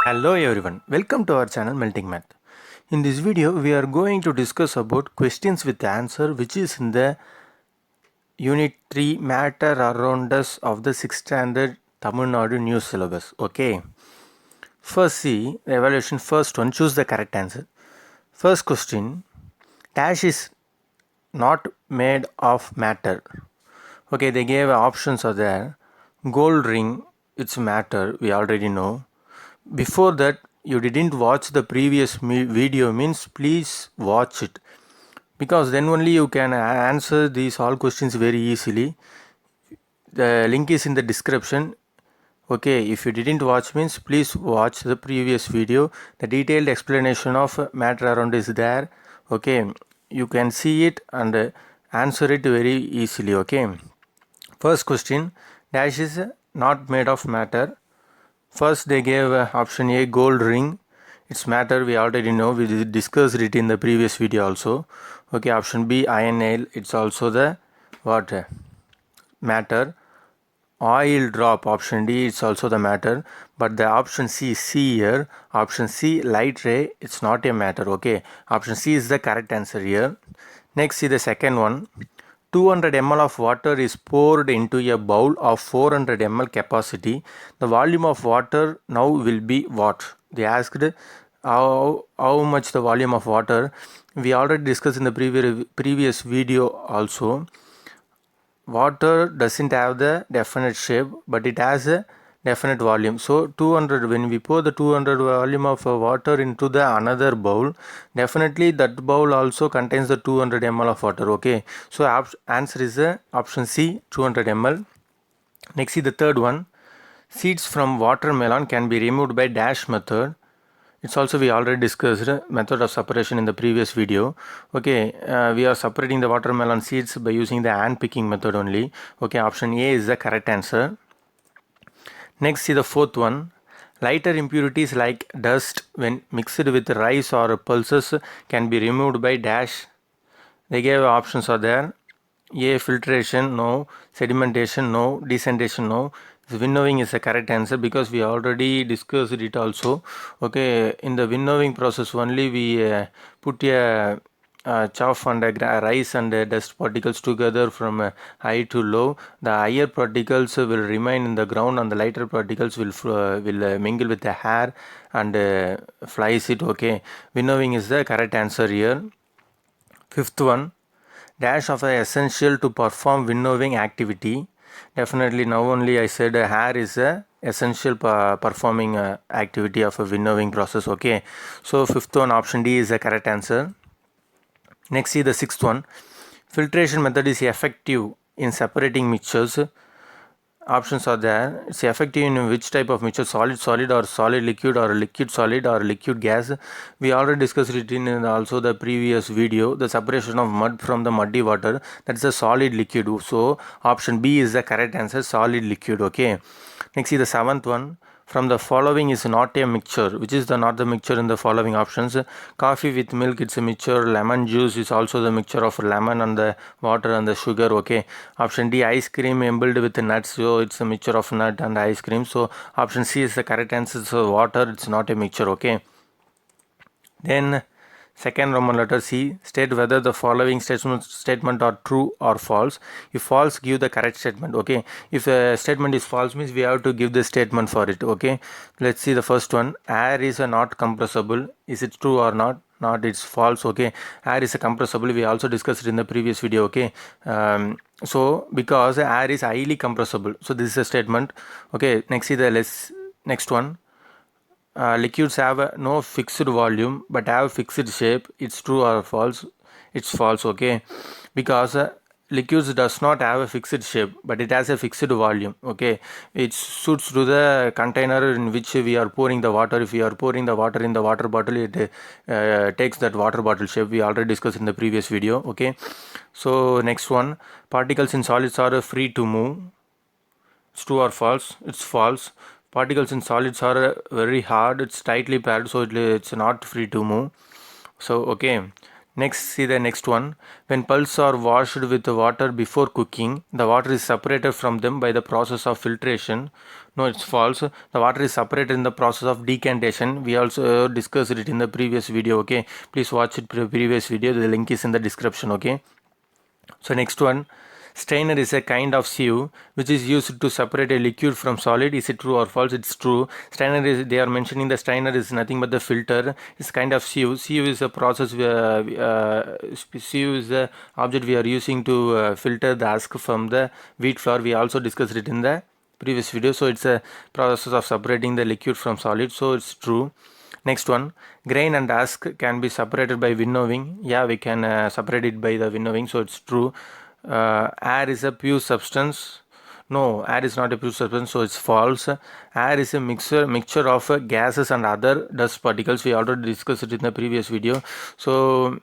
Hello everyone, welcome to our channel Melting Math. In this video, we are going to discuss about questions with answer which is in the Unit 3 Matter Around Us of the 6th Standard Tamil Nadu New Syllabus. Okay. First see, the evaluation first one, choose the correct answer. First question, dash is not made of matter. Okay, they gave options are there. Gold ring, it's matter, we already know. Before that, you didn't watch the previous video means please watch it, because then only you can answer these all questions very easily. The link is in the description. Okay, if you didn't watch means please watch the previous video. The detailed explanation of matter around is there. Okay, you can see it and answer it very easily. Okay, first question, dash is not made of matter. First they gave option A, gold ring. It's matter, we already know, we discussed it in the previous video also. Okay, option B, iron nail, it's also the what matter. Oil drop, option D, it's also the matter. But the option C here, option C, light ray, it's not a matter. Okay, option C is the correct answer here. Next, see the second one. 200 ml of water is poured into a bowl of 400 ml capacity. The volume of water now will be what? They asked how much the volume of water. We already discussed in the previous video also. Water doesn't have the definite shape, but it has a definite volume. So 200, when we pour the 200 volume of water into the another bowl, definitely that bowl also contains the 200 ml of water. Okay, so answer is option C, 200 ml. Next, see the third one. Seeds from watermelon can be removed by dash method. It's also we already discussed method of separation in the previous video. Okay, we are separating the watermelon seeds by using the hand picking method only. Okay, option A is the correct answer. Next, see the fourth one. Lighter impurities like dust when mixed with rice or pulses can be removed by dash. They gave options are there. A, filtration, no. Sedimentation, no. Descentation, no. Winnowing is the correct answer because we already discussed it also. Okay, in the winnowing process only we put a chaff and rice and dust particles together from high to low. The higher particles will remain in the ground and the lighter particles will mingle with the hair and flies it. Okay, winnowing is the correct answer here. Fifth one, dash of essential to perform winnowing activity. Definitely now only I said hair is a essential performing activity of a winnowing process. Okay, so fifth one, option D is the correct answer. Next, see the sixth one. Filtration method is effective in separating mixtures. Options are there. It's effective in which type of mixture? Solid or solid liquid or liquid solid or liquid gas. We already discussed it in also the previous video. The separation of mud from the muddy water, that's a solid liquid. So option B is the correct answer, solid liquid. Okay, next see the seventh one. From the following is not a mixture. Which is the not the mixture in the following options? Coffee with milk, it's a mixture. Lemon juice is also the mixture of lemon and the water and the sugar. Okay, option D, ice cream embedded with nuts, so it's a mixture of nut and ice cream. So option C is the correct answer. So water, it's not a mixture. Okay, then second Roman letter C, state whether the following statement are true or false. If false, give the correct statement. Okay, if a statement is false means we have to give the statement for it. Okay, let's see the first one. Air is not compressible. Is it true or not? Not, it's false. Okay, air is compressible, we also discussed it in the previous video. Okay, so because air is highly compressible, so this is a statement. Okay, next see the next one. Liquids have no fixed volume but have fixed shape. It's true or false? It's false. Okay, because liquids does not have a fixed shape but it has a fixed volume. Okay, it suits to the container in which we are pouring the water. If we are pouring the water in the water bottle, it takes that water bottle shape. We already discussed in the previous video. Okay, so next one, particles in solids are free to move. It's true or false? It's false. Particles in solids are very hard. It's tightly packed, so it's not free to move. So okay, Next, see the next one. When pulses are washed with water before cooking, the water is separated from them by the process of filtration. No, it's false. The water is separated in the process of decantation. We also discussed it in the previous video. Okay, please watch it previous video. The link is in the description. Okay. So next one, strainer is a kind of sieve which is used to separate a liquid from solid. Is it true or false? It's true. Strainer is, they are mentioning the strainer is nothing but the filter. It's kind of sieve. Sieve is a process sieve is the object we are using to filter the husk from the wheat flour. We also discussed it in the previous video. So it's a process of separating the liquid from solid. So it's true. Next one, grain and husk can be separated by winnowing. Yeah, we can separate it by the winnowing, so it's true. Air is a pure substance. No, air is not a pure substance, so it's false. Air is a mixture of gases and other dust particles. We already discussed it in the previous video. So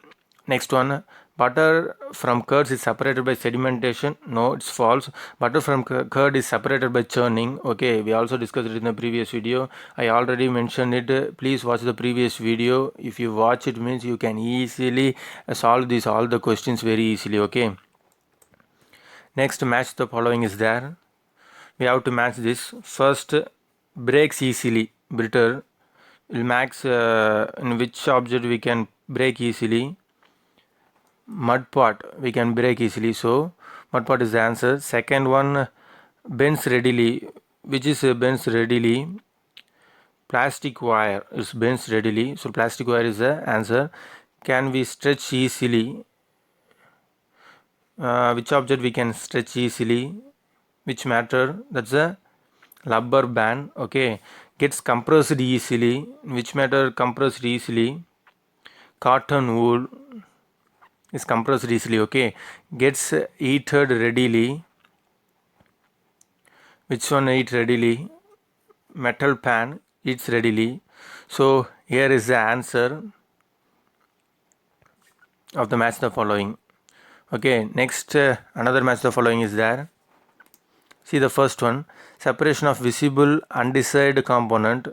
next one, butter from curds is separated by sedimentation. No, it's false. Butter from curd is separated by churning. Okay, we also discussed it in the previous video. I already mentioned it. Please watch the previous video. If you watch it, means you can easily solve all the questions very easily. Okay. Next, match the following is there. We have to match this. First, breaks easily. Britter will max in which object we can break easily. Mud pot we can break easily, so mud pot is the answer. Second one, bends readily. Which is bends readily? Plastic wire is bends readily, so plastic wire is the answer. Can we stretch easily? Which object we can stretch easily? Which matter? That's a rubber band. Okay. Gets compressed easily. Which matter compressed easily? Cotton wool is compressed easily. Okay. Gets heated readily. Which one heat readily? Metal pan heats readily. So here is the answer of the match the following. Okay, next another match the following is there. See the first one, separation of visible undesired component.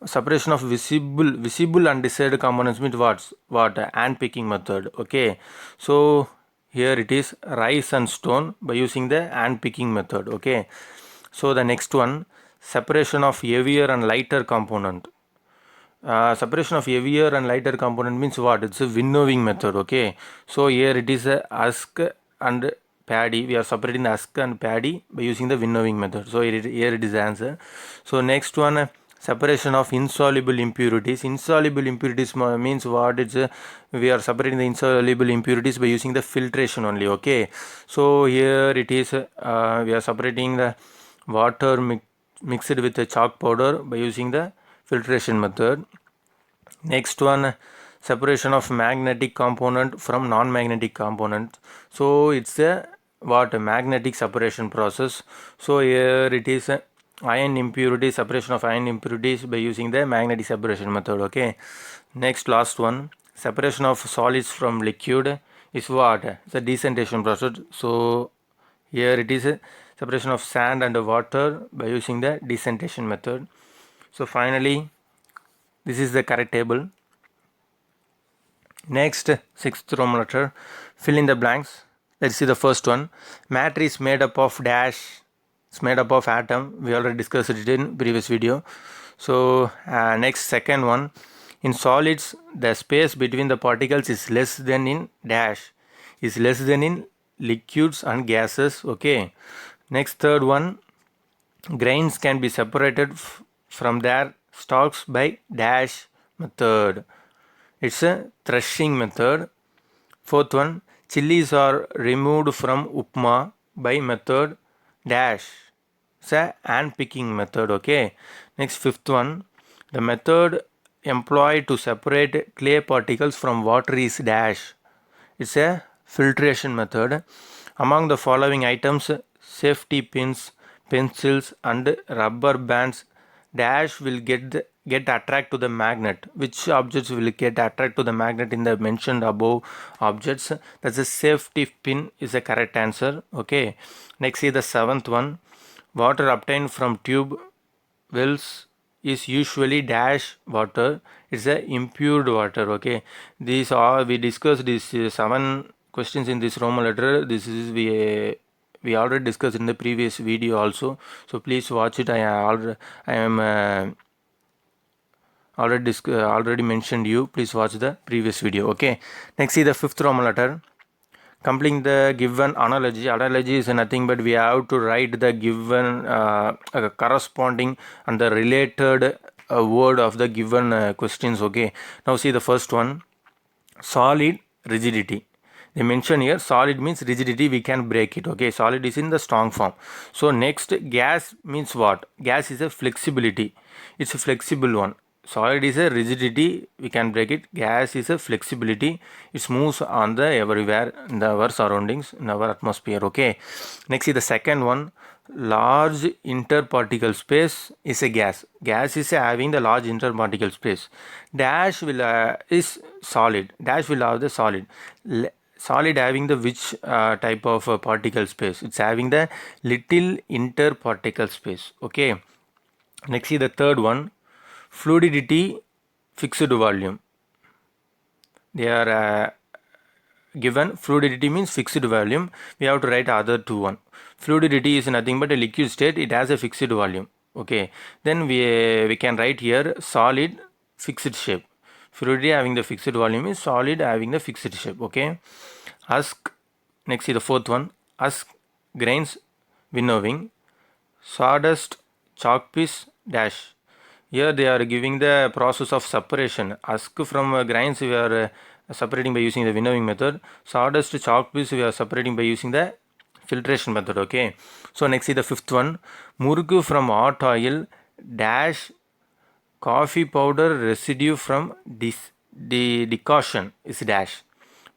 Separation of visible undesired components means what hand picking method. Okay, so here it is rice and stone by using the hand picking method. Okay, so the next one, separation of heavier and lighter component. Separation of heavier and lighter component means what? It's a winnowing method. Okay, so here it is a husk and paddy. We are separating the husk and paddy by using the winnowing method. So here it is the answer. So next one, separation of insoluble impurities. Insoluble impurities means what? It's we are separating the insoluble impurities by using the filtration only. Okay, so here it is we are separating the water mixed with the chalk powder by using the filtration method. Next one, separation of magnetic component from non-magnetic component. So it's a what, a magnetic separation process. So here it is ion impurities, separation of ion impurities by using the magnetic separation method. Okay, next last one, separation of solids from liquid is what? It's a descentation process. So here it is a separation of sand and water by using the descentation method. So finally, this is the correct table. Next, sixth Roman letter, fill in the blanks. Let's see the first one. Matter is made up of dash. It's made up of atom. We already discussed it in previous video. So next, second one. In solids, the space between the particles is less than in dash. Is less than in liquids and gases. Okay. Next, third one. Grains can be separated from their stalks by dash method. It's a threshing method. Fourth one, chilies are removed from upma by method dash. It's a hand picking method. Okay. Next, fifth one, the method employed to separate clay particles from water is dash. It's a filtration method. Among the following items, safety pins, pencils and rubber bands dash will get attract to the magnet. Which objects will get attract to the magnet in the mentioned above objects? That's a safety pin is the correct answer. Okay, next see the seventh one, water obtained from tube wells is usually dash water. It's a impure water. Okay, these are we discussed these 7 questions in this Roman letter. This is we already discussed in the previous video also. So please watch it. I am already mentioned you. Please watch the previous video. Okay, next see the 5th Roman letter. Completing the given analogy. Analogy is nothing but we have to write the given corresponding and the related word of the given questions. Okay, now see the first one. Solid rigidity. They mention here solid means rigidity, we can break it. Okay, solid is in the strong form. So next, gas means what? Gas is a flexibility. It's a flexible one. Solid is a rigidity, we can break it. Gas is a flexibility, it moves on the everywhere in our surroundings, in our atmosphere. Okay, next is the second one. Large interparticle space is a gas. Gas is having the large interparticle space. Dash will is solid. Dash will have the solid. Solid having the which type of particle space? It's having the little interparticle space. Okay, next is the third one. Fluidity, fixed volume. They are given. Fluidity means fixed volume. We have to write other two one. Fluidity is nothing but a liquid state. It has a fixed volume. Okay, then we can write here solid fixed shape. Fluidity having the fixed volume is solid having the fixed shape. Okay, husk. Next is the fourth one. Husk, grains, winnowing, sawdust, chalk piece, dash. Here they are giving the process of separation. Husk from grains we are separating by using the winnowing method. Sawdust, chalk piece we are separating by using the filtration method. Okay, so next is the fifth one. Murgu from hot oil, dash, coffee powder residue from decoction is dash.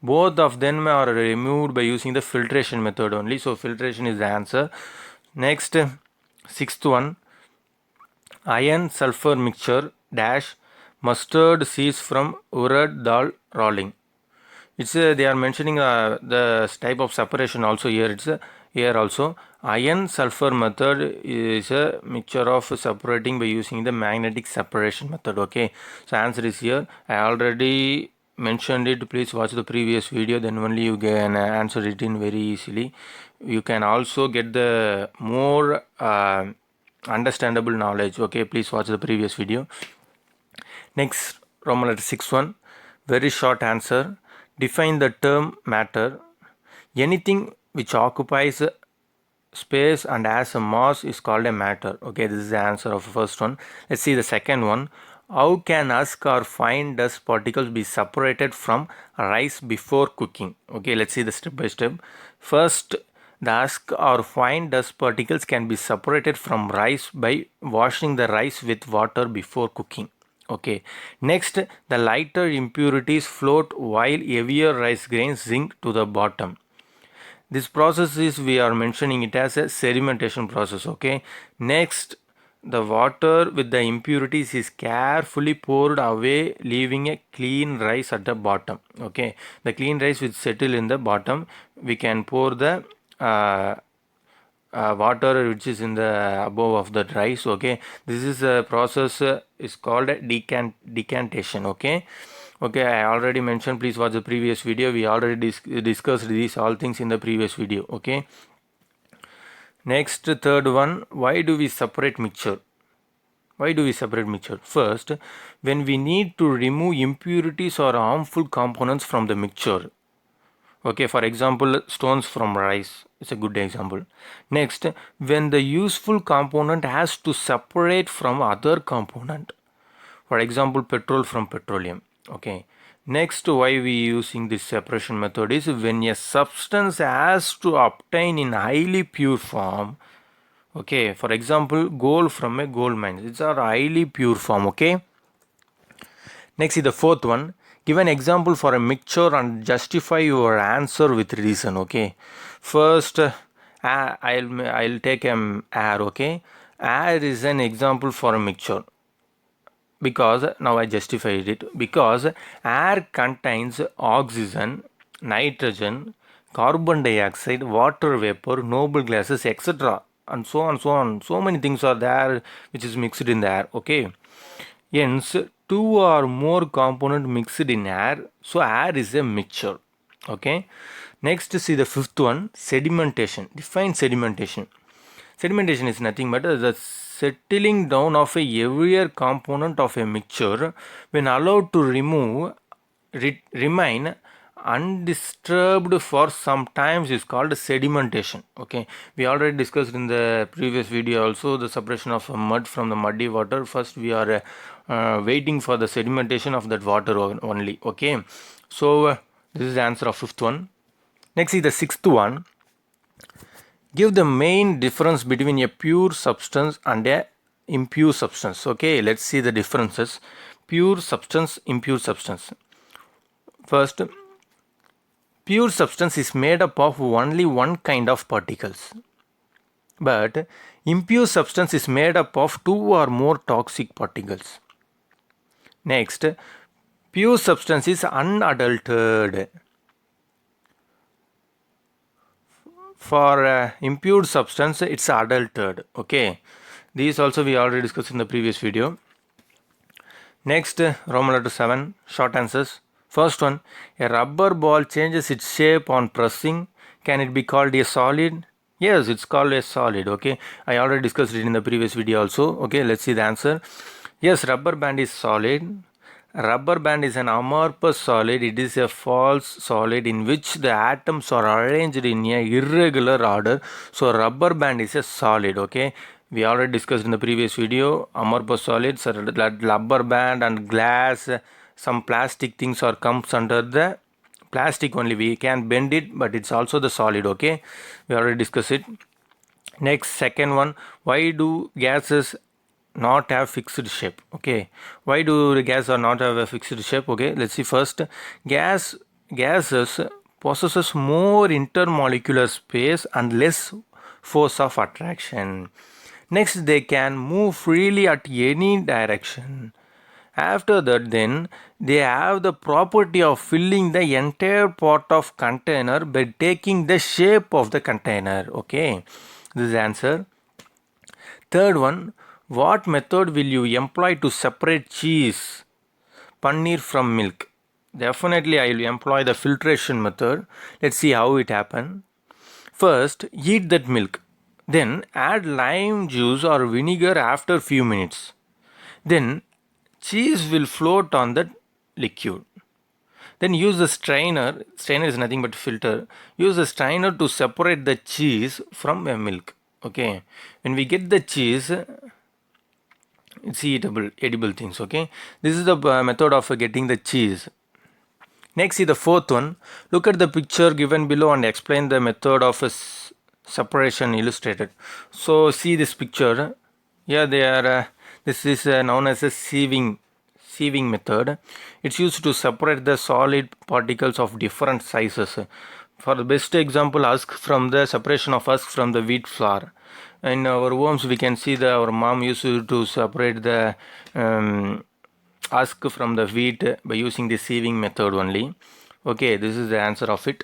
Both of them are removed by using the filtration method only. So filtration is the answer. Next, sixth one. Iron sulfur mixture dash mustard seeds from urad dal rolling. It's they are mentioning the type of separation also here. It's here also iron sulfur method is a mixture of separating by using the magnetic separation method. Okay, so answer is here. I already mentioned it. Please watch the previous video, then only you can answer it in very easily. You can also get the more understandable knowledge. Okay, please watch the previous video. Next, Roman letter 6.1, very short answer. Define the term matter. Anything which occupies space and has a mass is called a matter. Okay, this is the answer of the first one. Let's see the second one. How can husk or fine dust particles be separated from rice before cooking? Okay, let's see the step by step. First, the husk or fine dust particles can be separated from rice by washing the rice with water before cooking. Okay, next, the lighter impurities float while heavier rice grains sink to the bottom. This process is, we are mentioning it as a sedimentation process. Okay, next, the water with the impurities is carefully poured away, leaving a clean rice at the bottom. Okay, the clean rice will settle in the bottom. We can pour the water which is in the above of the rice. Okay, this is a process is called decantation. Okay, I already mentioned, please watch the previous video. We already discussed these all things in the previous video. Okay, next, third one. Why do we separate mixture? Why do we separate mixture? First, when we need to remove impurities or harmful components from the mixture. Okay, for example, stones from rice is a good example. Next, when the useful component has to separate from other component. For example, petrol from petroleum. Okay. Next, why we using this separation method is when a substance has to obtain in highly pure form. Okay, for example, gold from a gold mine. It's a highly pure form. Okay. Next is the fourth one. Give an example for a mixture and justify your answer with reason. Okay. First, I'll take air. Okay. Air is an example for a mixture. Because now I justified it. Because air contains oxygen, nitrogen, carbon dioxide, water vapor, noble gases, etc. and so on, so on. So many things are there which is mixed in the air. Okay. Hence, two or more component mixed in air. So air is a mixture. Okay. Next, see the fifth one, sedimentation. Define sedimentation. Sedimentation is nothing but the settling down of a heavier component of a mixture when allowed to remain undisturbed for some times is called sedimentation. Okay, we already discussed in the previous video also the separation of mud from the muddy water. First we are waiting for the sedimentation of that water only. Okay, so this is the answer of fifth one. Next is the sixth one. Give the main difference between a pure substance and a impure substance. Okay, let's see the differences. Pure substance, impure substance. First, pure substance is made up of only one kind of particles. But impure substance is made up of two or more toxic particles. Next, pure substance is unadulterated. For impure substance, it's adulterated. Okay, these also we already discussed in the previous video. Next, Roman letter 7, short answers. First one, a rubber ball changes its shape on pressing. Can it be called a solid? Yes, it's called a solid. Okay, I already discussed it in the previous video also. Okay, let's see the answer. Yes, rubber band is solid. Rubber band is an amorphous solid. It is a false solid in which the atoms are arranged in a irregular order. So rubber band is a solid. Okay, we already discussed in the previous video amorphous solids, rubber band and glass. Some plastic things are comes under the plastic only. We can bend it, but it's also the solid. Okay, we already discussed it. Next, second one, why do gases not have fixed shape? Okay, why do the gas or not have a fixed shape? Okay, let's see. First, gases possesses more intermolecular space and less force of attraction. Next, they can move freely at any direction. After that, then they have the property of filling the entire part of container by taking the shape of the container. Okay, this is the answer. Third one, what method will you employ to separate cheese, paneer from milk? Definitely I will employ the filtration method. Let's see how it happens. First, heat that milk. Then add lime juice or vinegar after few minutes. Then cheese will float on the liquid. Then use the strainer. Strainer is nothing but filter. Use the strainer to separate the cheese from the milk. Okay, when we get the cheese, it's edible things. Okay, this is the method of getting the cheese. Next is the fourth one. Look at the picture given below and explain the method of separation illustrated. So see this picture. Yeah, they are. This is known as a sieving method. It's used to separate the solid particles of different sizes. For the best example, husk from the separation of husk from the wheat flour. In our homes, we can see that our mom used to separate the husk from the wheat by using the sieving method only. Okay, this is the answer of it.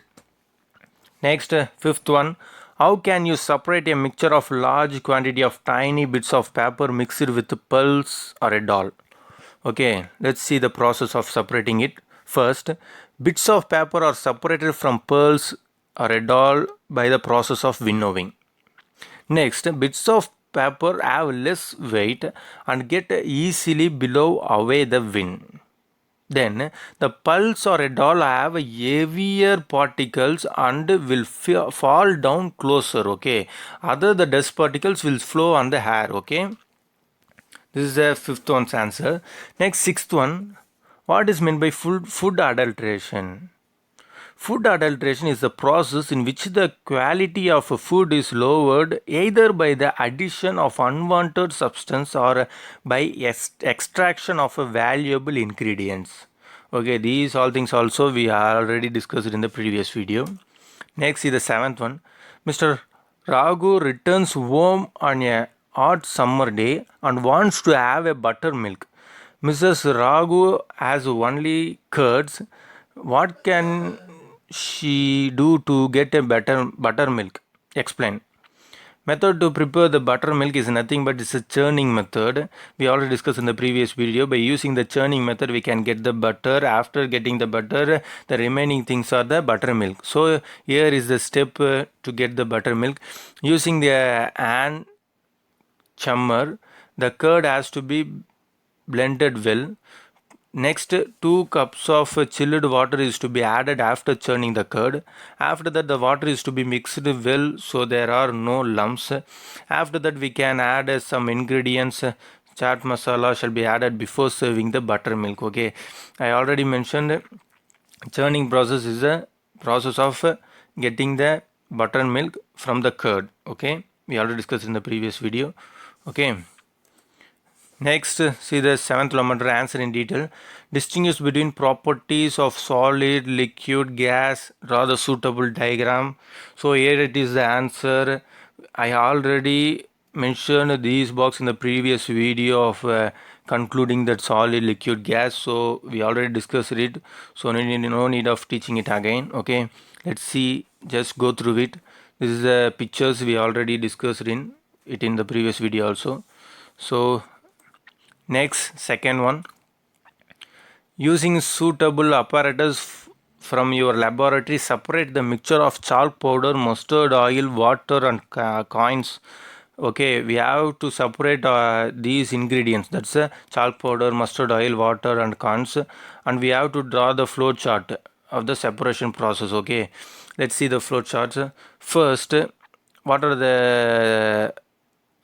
Next, fifth one. How can you separate a mixture of large quantity of tiny bits of paper mixed with pulse or a doll? Okay, let's see the process of separating it. First, bits of paper are separated from pearls or a doll by the process of winnowing. Next, bits of paper have less weight and get easily blow away the wind. Then the pulse or a doll have heavier particles and will fall down closer. Okay, other the dust particles will flow on the hair. Okay, this is the fifth one's answer. Next, sixth one. What is meant by food adulteration? Food adulteration is the process in which the quality of a food is lowered either by the addition of unwanted substance or by extraction of a valuable ingredients. Okay, these all things also we already discussed in the previous video. Next is the seventh one. Mr. Raghu returns home on a hot summer day and wants to have a buttermilk. Mrs. Raghu has only curds. What can she do to get a better buttermilk? Explain. Method to prepare the buttermilk is nothing but it's a churning method. We already discussed in the previous video. By using the churning method, we can get the butter. After getting the butter, the remaining things are the buttermilk. So here is the step to get the buttermilk. Using the hand chummer, the curd has to be blended well. Next, 2 cups of chilled water is to be added after churning the curd. After that, the water is to be mixed well so there are no lumps. After that, we can add some ingredients. Chaat masala shall be added before serving the buttermilk. Okay, I already mentioned churning process is a process of getting the buttermilk from the curd. Okay, we already discussed in the previous video. Okay. Next, see the 7th law method answer in detail. Distinguish between properties of solid, liquid, gas, rather suitable diagram. So here it is the answer. I already mentioned these box in the previous video of concluding that solid, liquid, gas. So we already discussed it. So no need of teaching it again. Okay, let's see. Just go through it. This is the pictures we already discussed in the previous video also. So next, second one, using suitable apparatus from your laboratory, separate the mixture of chalk powder, mustard oil, water and coins. Okay, we have to separate these ingredients, that's chalk powder, mustard oil, water and coins, and we have to draw the flow chart of the separation process. Okay, let's see the flow charts. First, what are the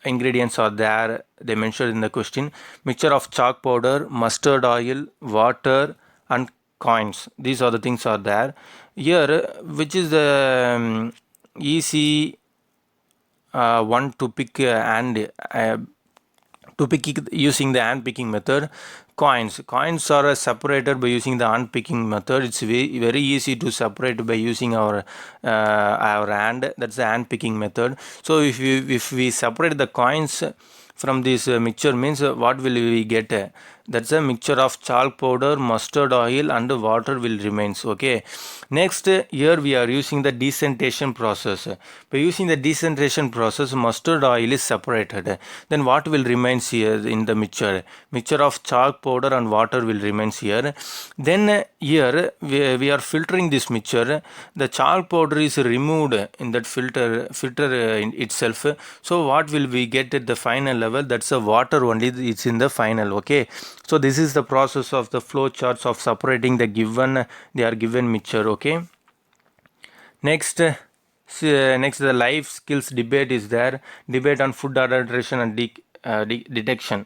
ingredients are there they mentioned in the question? Mixture of chalk powder, mustard oil, water and coins. These are the things are there here. Which is the easy one to pick and to pick using the hand picking method? Coins are separated by using the hand picking method. It's very easy to separate by using our hand. That's the hand picking method. So if we separate the coins from this mixture, means what will we get? That's a mixture of chalk powder, mustard oil and water will remains. Okay, next here we are using the descentation process. By using the descentation process, mustard oil is separated. Then what will remains here in the mixture? Mixture of chalk powder and water will remains here. Then here we are filtering this mixture. The chalk powder is removed in that filter in itself. So what will we get at the final level? That's a water only. It's in the final. Okay, so this is the process of the flow charts of separating the given mixture. Okay, next the life skills debate is there. Debate on food adulteration and detection.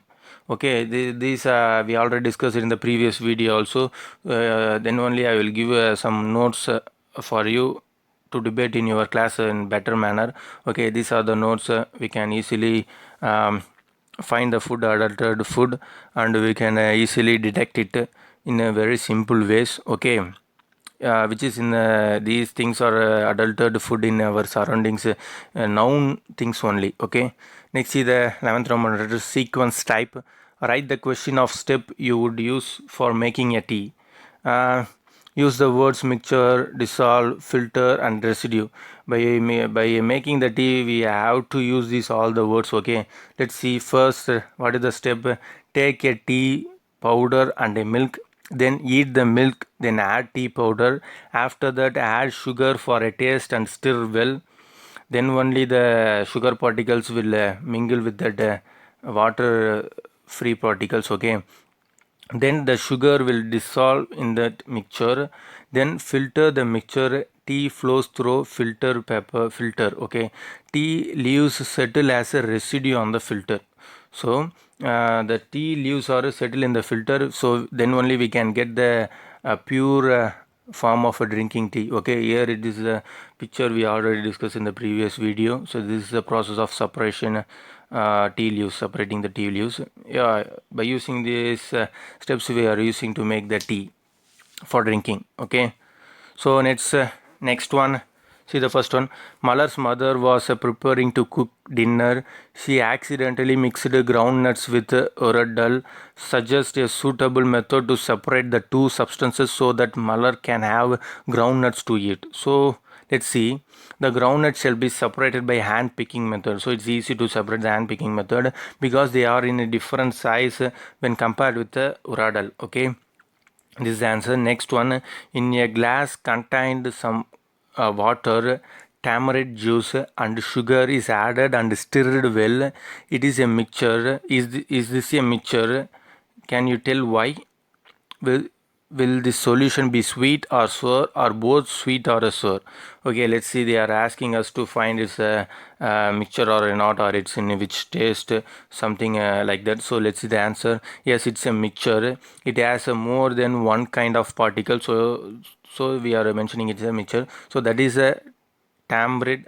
Okay, these we already discussed it in the previous video also. Then only I will give some notes for you to debate in your class in better manner. Okay, these are the notes. We can easily find the food adulterated food and we can easily detect it in a very simple ways. Okay, which is in these things are adulterated food in our surroundings, noun things only. Okay, next see the 11th Roman letter sequence type. Write the question of step you would use for making a tea. Use the words mixture, dissolve, filter and residue. By making the tea we have to use these all the words. Okay, let's see first what is the step. Take a tea powder and a milk, then heat the milk, then add tea powder. After that add sugar for a taste and stir well. Then only the sugar particles will mingle with that water free particles. Okay, then the sugar will dissolve in that mixture. Then filter the mixture. Tea flows through filter paper filter. Okay, tea leaves settle as a residue on the filter. So the tea leaves are settle in the filter, so then only we can get the pure form of a drinking tea. Okay, here it is a picture we already discussed in the previous video. So this is the process of separation, tea leaves, separating the tea leaves. Yeah, by using these steps we are using to make the tea for drinking. Okay, so next one, see the first one. Mallar's mother was preparing to cook dinner. She accidentally mixed groundnuts with urad dal. Suggest a suitable method to separate the two substances so that Mallar can have groundnuts to eat. So Let's see. The groundnut shall be separated by hand picking method. So it's easy to separate the hand picking method because they are in a different size when compared with the uradal. Okay. This is the answer. Next one, in a glass contained some water, tamarind juice and sugar is added and stirred well. It is a mixture. Is this a mixture? Can you tell why? Will will the solution be sweet or sour or both sweet or sour? Okay, let's see. They are asking us to find is a mixture or not, or it's in which taste, something like that. So let's see the answer. Yes, it's a mixture. It has more than one kind of particle. So we are mentioning it's a mixture. So that is a tamarind,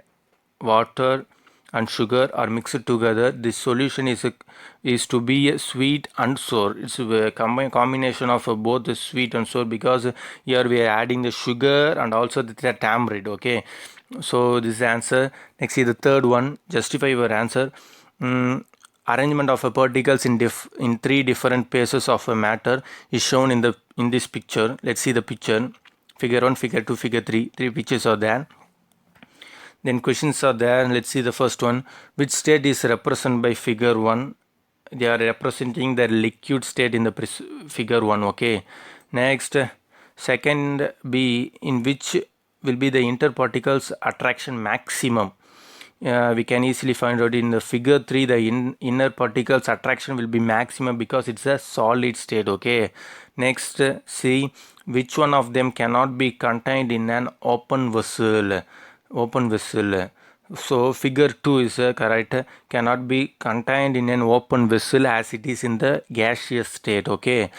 water and sugar are mixed together. This solution is to be a sweet and sour. It's a combination of both the sweet and sour, because here we are adding the sugar and also the tamarind. Okay, so this is the answer. Next, see the third one. Justify your answer. Arrangement of particles in three different phases of a matter is shown in this picture. Let's see the picture. Figure 1, figure 2, figure 3. Three pictures are there. Then questions are there. Let's see the first one. Which state is represented by figure 1? They are representing the liquid state in the figure 1. Okay. Next, second B, in which will be the interparticles attraction maximum? We can easily find out in the figure 3 the inner particles attraction will be maximum because it's a solid state. Okay. Next, C, which one of them cannot be contained in an open vessel? So figure 2 is correct. Cannot be contained in an open vessel as it is in the gaseous state. Okay.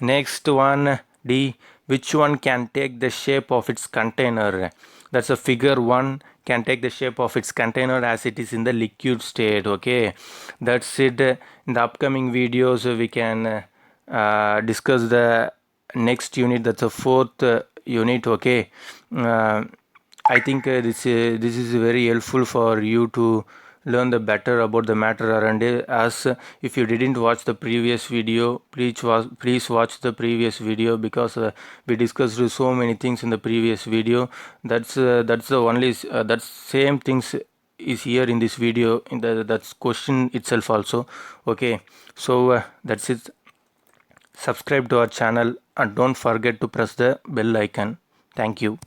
Next one, D, which one can take the shape of its container? That's a figure 1 can take the shape of its container as it is in the liquid state. Okay, that's it. In the upcoming videos we can discuss the next unit, that's a fourth unit. Okay. I think this is very helpful for you to learn the better about the matter around it. As if you didn't watch the previous video, please watch the previous video, because we discussed so many things in the previous video. That's the only that same things is here in this video, in the that's question itself also. Okay, so that's it. Subscribe to our channel and don't forget to press the bell icon. Thank you.